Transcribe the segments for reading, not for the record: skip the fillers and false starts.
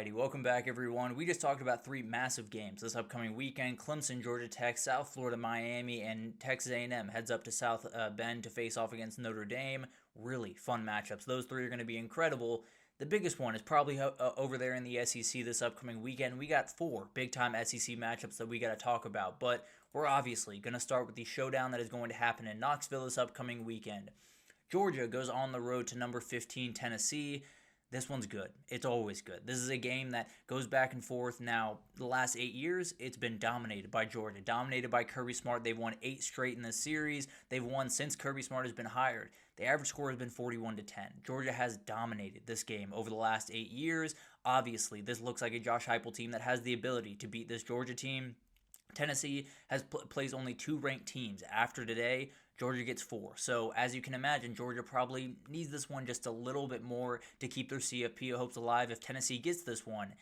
Alrighty, welcome back everyone. We just talked about three massive games this upcoming weekend. Clemson, Georgia Tech, South Florida, Miami, and Texas A&M heads up to South Bend to face off against Notre Dame. Really fun matchups. Those three are going to be incredible. The biggest one is probably over there in the SEC this upcoming weekend. We got four big-time SEC matchups that we got to talk about, but we're obviously going to start with the showdown that is going to happen in Knoxville this upcoming weekend. Georgia goes on the road to number 15 Tennessee. This one's good. It's always good. This is a game that goes back and forth. Now, the last 8 years, it's been dominated by Georgia, dominated by Kirby Smart. They've won 8 straight in this series. They've won since Kirby Smart has been hired. The average score has been 41-10. Georgia has dominated this game over the last 8 years. Obviously, this looks like a Josh Heupel team that has the ability to beat this Georgia team. Tennessee plays only 2 ranked teams. After today, Georgia gets 4. So, as you can imagine, Georgia probably needs this one just a little bit more to keep their CFP hopes alive. If Tennessee gets this one,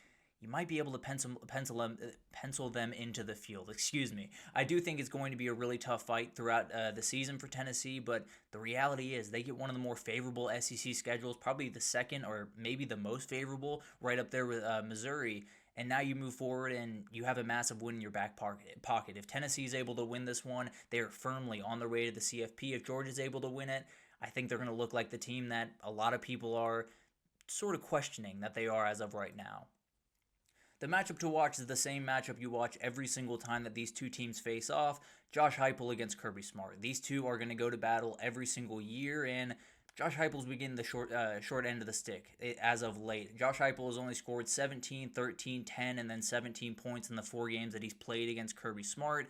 you might be able to pencil them into the field. Excuse me. I do think it's going to be a really tough fight throughout the season for Tennessee, but the reality is they get one of the more favorable SEC schedules, probably the second or maybe the most favorable, right up there with Missouri. And now you move forward and you have a massive win in your back pocket. If Tennessee is able to win this one, they are firmly on their way to the CFP. If Georgia's able to win it, I think they're going to look like the team that a lot of people are sort of questioning that they are as of right now. The matchup to watch is the same matchup you watch every single time that these two teams face off. Josh Heupel against Kirby Smart. These two are going to go to battle every single year, and Josh Heupel's been getting the short end of the stick as of late. Josh Heupel has only scored 17, 13, 10, and then 17 points in the 4 games that he's played against Kirby Smart.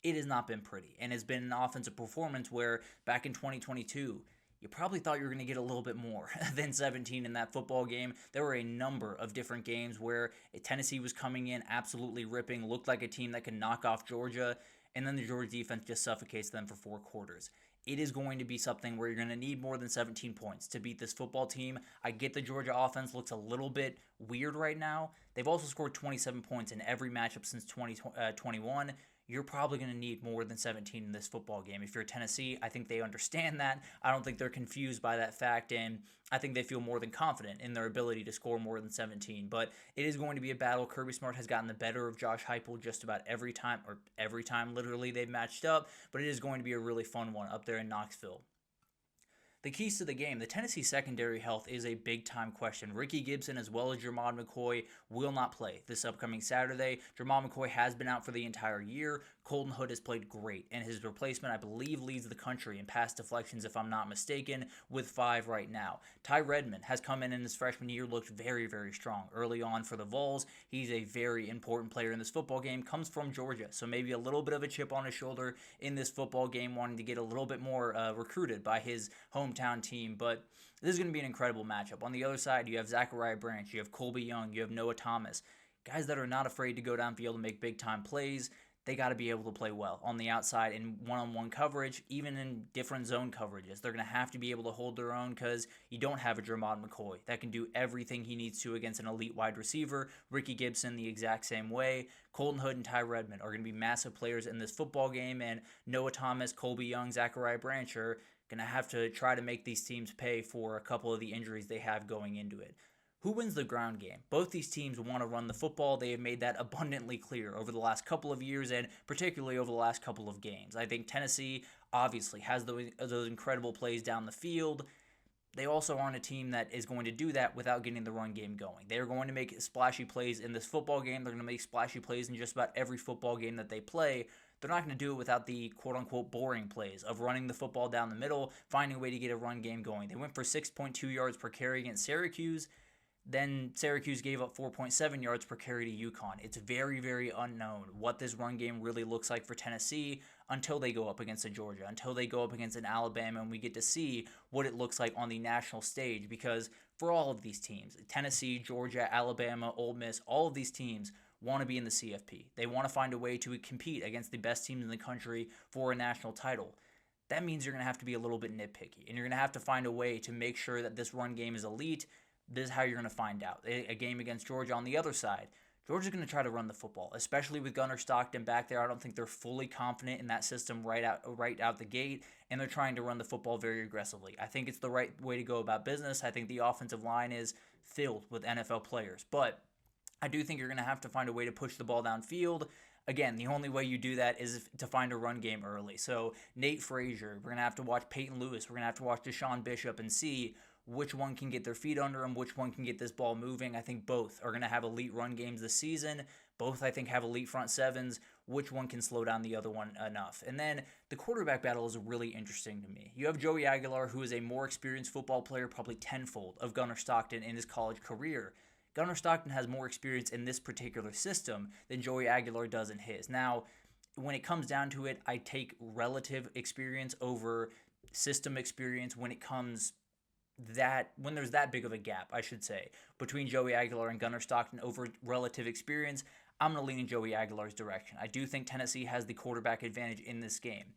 It has not been pretty, and it's been an offensive performance where back in 2022, you probably thought you were going to get a little bit more than 17 in that football game. There were a number of different games where Tennessee was coming in absolutely ripping, looked like a team that could knock off Georgia, and then the Georgia defense just suffocates them for 4 quarters. It is going to be something where you're going to need more than 17 points to beat this football team. I get the Georgia offense looks a little bit weird right now. They've also scored 27 points in every matchup since 2021. You're probably going to need more than 17 in this football game. If you're Tennessee, I think they understand that. I don't think they're confused by that fact, and I think they feel more than confident in their ability to score more than 17. But it is going to be a battle. Kirby Smart has gotten the better of Josh Heupel just about every time literally they've matched up, but it is going to be a really fun one up there in Knoxville. The keys to the game. The Tennessee secondary health is a big-time question. Ricky Gibson as well as Jermod McCoy will not play this upcoming Saturday. Jermod McCoy has been out for the entire year. Colton Hood has played great, and his replacement, I believe, leads the country in pass deflections, if I'm not mistaken, with 5 right now. Ty Redmond has come in his freshman year, looked very, very strong early on for the Vols. He's a very important player in this football game, comes from Georgia, so maybe a little bit of a chip on his shoulder in this football game, wanting to get a little bit more recruited by his hometown team, but this is going to be an incredible matchup. On the other side, you have Zachariah Branch, you have Colby Young, you have Noah Thomas, guys that are not afraid to go downfield and make big-time plays. They got to be able to play well on the outside in one-on-one coverage, even in different zone coverages. They're going to have to be able to hold their own because you don't have a Jermod McCoy that can do everything he needs to against an elite wide receiver. Ricky Gibson the exact same way. Colton Hood and Ty Redmond are going to be massive players in this football game, and Noah Thomas, Colby Young, Zachariah Branch are going to have to try to make these teams pay for a couple of the injuries they have going into it. Who wins the ground game? Both these teams want to run the football. They have made that abundantly clear over the last couple of years and particularly over the last couple of games. I think Tennessee obviously has those incredible plays down the field. They also aren't a team that is going to do that without getting the run game going. They're going to make splashy plays in this football game. They're going to make splashy plays in just about every football game that they play. They're not going to do it without the quote-unquote boring plays of running the football down the middle, finding a way to get a run game going. They went for 6.2 yards per carry against Syracuse. Then Syracuse gave up 4.7 yards per carry to UConn. It's very, very unknown what this run game really looks like for Tennessee until they go up against a Georgia, until they go up against an Alabama, and we get to see what it looks like on the national stage. Because for all of these teams, Tennessee, Georgia, Alabama, Ole Miss, all of these teams want to be in the CFP. They want to find a way to compete against the best teams in the country for a national title. That means you're going to have to be a little bit nitpicky, and you're going to have to find a way to make sure that this run game is elite. This is how you're going to find out. A game against Georgia on the other side, Georgia's going to try to run the football, especially with Gunnar Stockton back there. I don't think they're fully confident in that system right out the gate, and they're trying to run the football very aggressively. I think it's the right way to go about business. I think the offensive line is filled with NFL players, but I do think you're going to have to find a way to push the ball downfield. Again, the only way you do that is to find a run game early. So Nate Frazier, we're going to have to watch Peyton Lewis, we're going to have to watch Deshaun Bishop and see which one can get their feet under them, which one can get this ball moving. I think both are going to have elite run games this season. Both, I think, have elite front sevens. Which one can slow down the other one enough? And then the quarterback battle is really interesting to me. You have Joey Aguilar, who is a more experienced football player, probably tenfold, of Gunnar Stockton in his college career. Gunnar Stockton has more experience in this particular system than Joey Aguilar does in his. Now, when it comes down to it, I take relative experience over system experience when there's that big of a gap, I should say, between Joey Aguilar and Gunnar Stockton over relative experience. I'm going to lean in Joey Aguilar's direction. I do think Tennessee has the quarterback advantage in this game.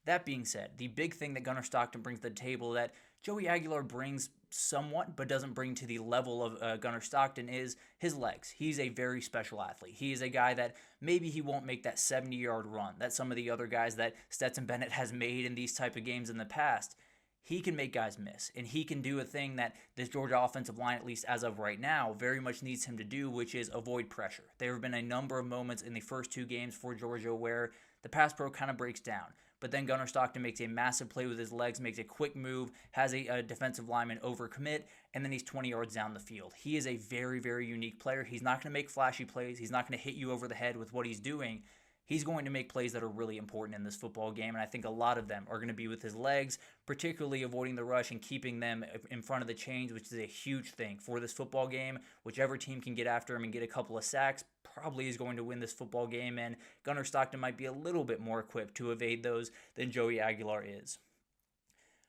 That being said, the big thing that Gunnar Stockton brings to the table that Joey Aguilar brings somewhat but doesn't bring to the level of Gunnar Stockton is his legs. He's a very special athlete. He is a guy that maybe he won't make that 70-yard run that some of the other guys that Stetson Bennett has made in these type of games in the past. He can make guys miss, and he can do a thing that this Georgia offensive line, at least as of right now, very much needs him to do, which is avoid pressure. There have been a number of moments in the first two games for Georgia where the pass pro kind of breaks down, but then Gunnar Stockton makes a massive play with his legs, makes a quick move, has a defensive lineman overcommit, and then he's 20 yards down the field. He is a very, very unique player. He's not going to make flashy plays. He's not going to hit you over the head with what he's doing. He's going to make plays that are really important in this football game, and I think a lot of them are going to be with his legs, particularly avoiding the rush and keeping them in front of the chains, which is a huge thing for this football game. Whichever team can get after him and get a couple of sacks probably is going to win this football game, and Gunnar Stockton might be a little bit more equipped to evade those than Joey Aguilar is.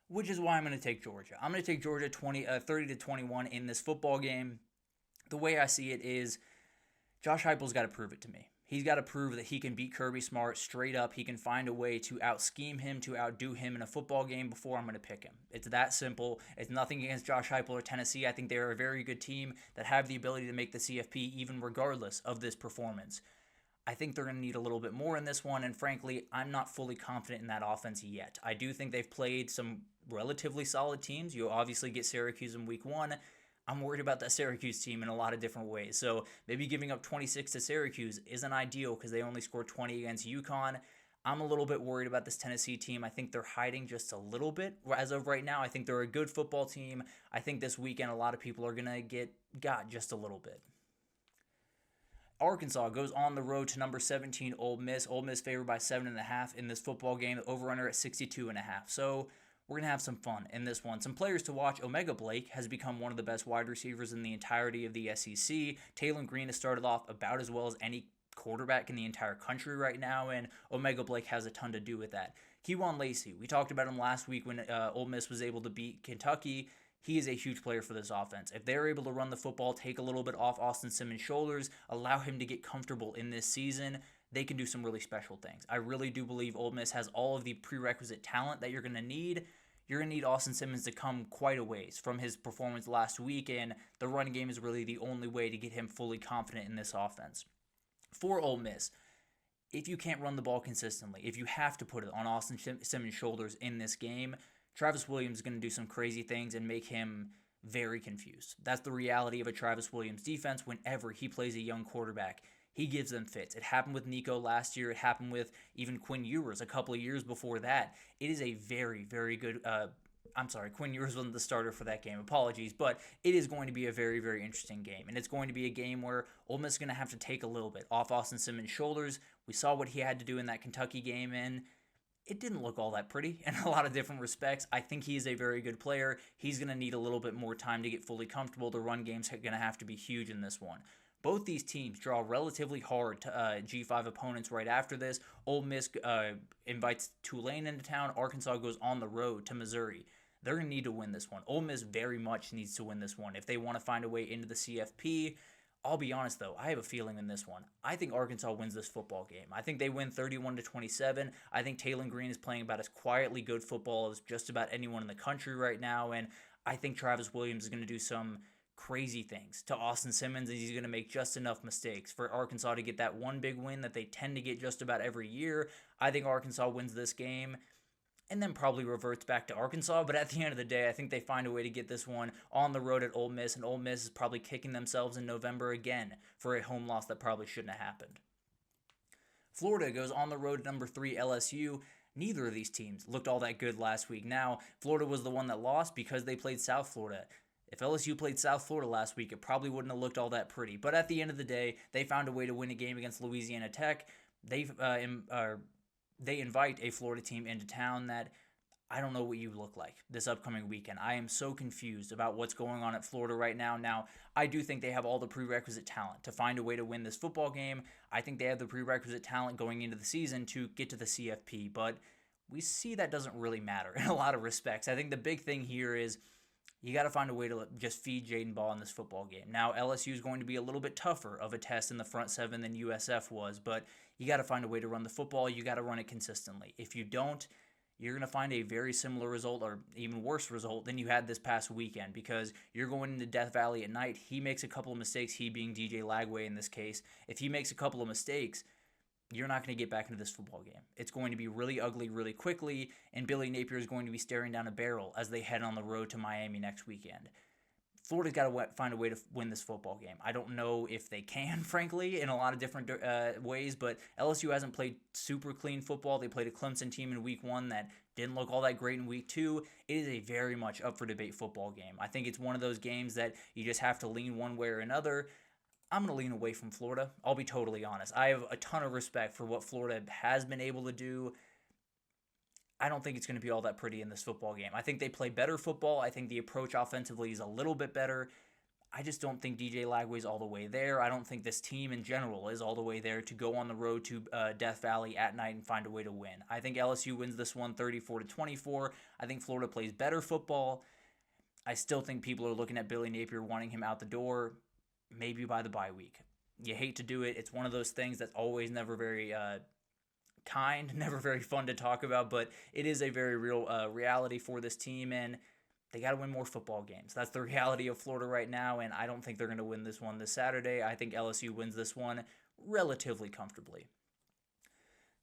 Which is why I'm going to take Georgia. I'm going to take Georgia 30-21 in this football game. The way I see it is Josh Heupel's got to prove it to me. He's got to prove that he can beat Kirby Smart straight up. He can find a way to out-scheme him, to outdo him in a football game before I'm going to pick him. It's that simple. It's nothing against Josh Heupel or Tennessee. I think they're a very good team that have the ability to make the CFP even regardless of this performance. I think they're going to need a little bit more in this one, and frankly, I'm not fully confident in that offense yet. I do think they've played some relatively solid teams. You obviously get Syracuse in week one. I'm worried about that Syracuse team in a lot of different ways. So maybe giving up 26 to Syracuse isn't ideal because they only scored 20 against UConn. I'm a little bit worried about this Tennessee team. I think they're hiding just a little bit. As of right now, I think they're a good football team. I think this weekend a lot of people are going to got just a little bit. Arkansas goes on the road to number 17 Ole Miss. Ole Miss favored by 7.5 in this football game. The over-under at 62.5. So we're going to have some fun in this one. Some players to watch. Omega Blake has become one of the best wide receivers in the entirety of the SEC. Taylon Green has started off about as well as any quarterback in the entire country right now, and Omega Blake has a ton to do with that. Kejuan Lacey, we talked about him last week when Ole Miss was able to beat Kentucky. He is a huge player for this offense. If they're able to run the football, take a little bit off Austin Simmons' shoulders, allow him to get comfortable in this season, they can do some really special things. I really do believe Ole Miss has all of the prerequisite talent that you're going to need. You're going to need Austin Simmons to come quite a ways from his performance last week, and the running game is really the only way to get him fully confident in this offense. For Ole Miss, if you can't run the ball consistently, if you have to put it on Austin Simmons' shoulders in this game, Travis Williams is going to do some crazy things and make him very confused. That's the reality of a Travis Williams defense whenever he plays a young quarterback. He gives them fits. It happened with Nico last year. It happened with even Quinn Ewers a couple of years before that. It is a very, very good Quinn Ewers wasn't the starter for that game. Apologies. But it is going to be a very, very interesting game. And it's going to be a game where Ole Miss is going to have to take a little bit off Austin Simmons' shoulders. We saw what he had to do in that Kentucky game, and it didn't look all that pretty in a lot of different respects. I think he is a very good player. He's going to need a little bit more time to get fully comfortable. The run game's going to have to be huge in this one. Both these teams draw relatively hard to G5 opponents right after this. Ole Miss invites Tulane into town. Arkansas goes on the road to Missouri. They're going to need to win this one. Ole Miss very much needs to win this one if they want to find a way into the CFP. I'll be honest, though. I have a feeling in this one. I think Arkansas wins this football game. I think they win 31-27. I think Taylon Green is playing about as quietly good football as just about anyone in the country right now, and I think Travis Williams is going to do some crazy things to Austin Simmons, and he's going to make just enough mistakes for Arkansas to get that one big win that they tend to get just about every year. I think Arkansas wins this game. and then probably reverts back to Arkansas. But at the end of the day, I think they find a way to get this one on the road at Ole Miss, and Ole Miss is probably kicking themselves in November again for a home loss that probably shouldn't have happened. Florida goes on the road at number 3 LSU. Neither of these teams looked all that good last week. Now, Florida was the one that lost because they played South Florida. If LSU played South Florida last week, it probably wouldn't have looked all that pretty. But at the end of the day, they found a way to win a game against Louisiana Tech. They invite a Florida team into town that I don't know what you look like this upcoming weekend. I am so confused about what's going on at Florida right now. Now, I do think they have all the prerequisite talent to find a way to win this football game. I think they have the prerequisite talent going into the season to get to the CFP, but we see that doesn't really matter in a lot of respects. I think the big thing here is you got to find a way to just feed Jaden Ball in this football game. Now, LSU is going to be a little bit tougher of a test in the front seven than USF was, but you got to find a way to run the football. You got to run it consistently. If you don't, you're going to find a very similar result or even worse result than you had this past weekend because you're going into Death Valley at night. He makes a couple of mistakes, he being DJ Lagway in this case. If he makes a couple of mistakes, you're not going to get back into this football game. It's going to be really ugly really quickly, and Billy Napier is going to be staring down a barrel as they head on the road to Miami next weekend. Florida's got to find a way to win this football game. I don't know if they can, frankly, in a lot of different ways, but LSU hasn't played super clean football. They played a Clemson team in week 1 that didn't look all that great in week 2. It is a very much up for debate football game. I think it's one of those games that you just have to lean one way or another. I'm going to lean away from Florida. I'll be totally honest. I have a ton of respect for what Florida has been able to do. I don't think it's going to be all that pretty in this football game. I think they play better football. I think the approach offensively is a little bit better. I just don't think DJ Lagway's all the way there. I don't think this team in general is all the way there to go on the road to Death Valley at night and find a way to win. I think LSU wins this one 34-24. I think Florida plays better football. I still think people are looking at Billy Napier wanting him out the door, maybe by the bye week. You hate to do it. It's one of those things that's always never very kind, never very fun to talk about, but it is a very real reality for this team, and they got to win more football games. That's the reality of Florida right now, and I don't think they're going to win this one this Saturday. I think LSU wins this one relatively comfortably.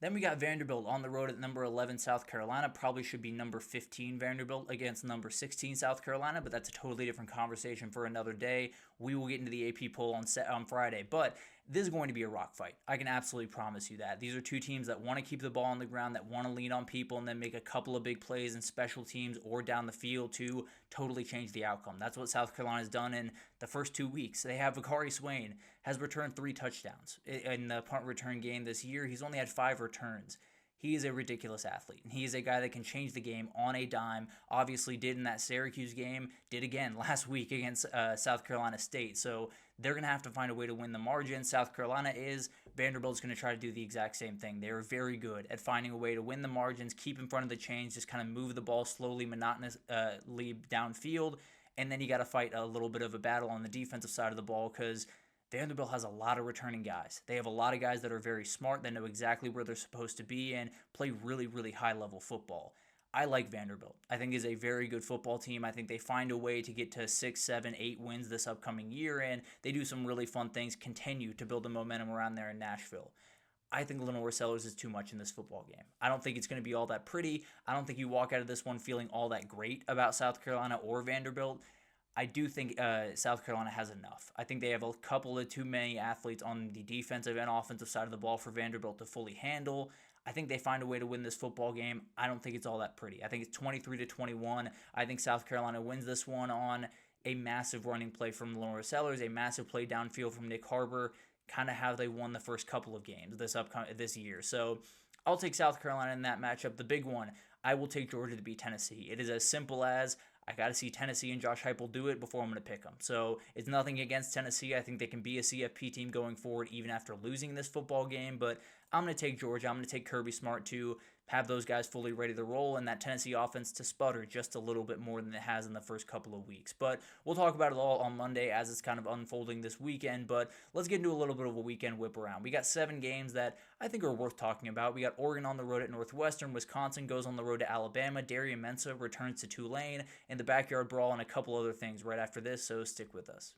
Then we got Vanderbilt on the road at number 11 South Carolina. Probably should be number 15 Vanderbilt against number 16 South Carolina, but that's a totally different conversation for another day. We will get into the AP poll on Friday, but this is going to be a rock fight. I can absolutely promise you that. These are two teams that want to keep the ball on the ground, that want to lean on people, and then make a couple of big plays in special teams or down the field to totally change the outcome. That's what South Carolina's done in the first 2 weeks. They have Vakari Swain, has returned 3 touchdowns in the punt return game this year. He's only had 5 returns. He is a ridiculous athlete, and he is a guy that can change the game on a dime. Obviously did in that Syracuse game, did again last week against South Carolina State. So they're going to have to find a way to win the margin. South Carolina is. Vanderbilt's going to try to do the exact same thing. They're very good at finding a way to win the margins, keep in front of the chains, just kind of move the ball slowly, monotonously downfield, and then you got to fight a little bit of a battle on the defensive side of the ball because Vanderbilt has a lot of returning guys. They have a lot of guys that are very smart, that know exactly where they're supposed to be, and play really, really high-level football. I like Vanderbilt. I think is a very good football team. I think they find a way to get to 6, 7, 8 wins this upcoming year, and they do some really fun things, continue to build the momentum around there in Nashville. I think Lenore Sellers is too much in this football game. I don't think it's going to be all that pretty. I don't think you walk out of this one feeling all that great about South Carolina or Vanderbilt. I do think South Carolina has enough. I think they have a couple of too many athletes on the defensive and offensive side of the ball for Vanderbilt to fully handle. I think they find a way to win this football game. I don't think it's all that pretty. I think it's 23-21. I think South Carolina wins this one on a massive running play from Lenore Sellers, a massive play downfield from Nick Harbor, kind of how they won the first couple of games this year. So I'll take South Carolina in that matchup. The big one, I will take Georgia to beat Tennessee. It is as simple as I got to see Tennessee and Josh Heupel do it before I'm going to pick them. So it's nothing against Tennessee. I think they can be a CFP team going forward even after losing this football game. But I'm going to take Georgia. I'm going to take Kirby Smart to have those guys fully ready to roll and that Tennessee offense to sputter just a little bit more than it has in the first couple of weeks. But we'll talk about it all on Monday as it's kind of unfolding this weekend. But let's get into a little bit of a weekend whip around. We got 7 games that I think are worth talking about. We got Oregon on the road at Northwestern. Wisconsin goes on the road to Alabama. Darian Mensah returns to Tulane, and the backyard brawl and a couple other things right after this, so stick with us.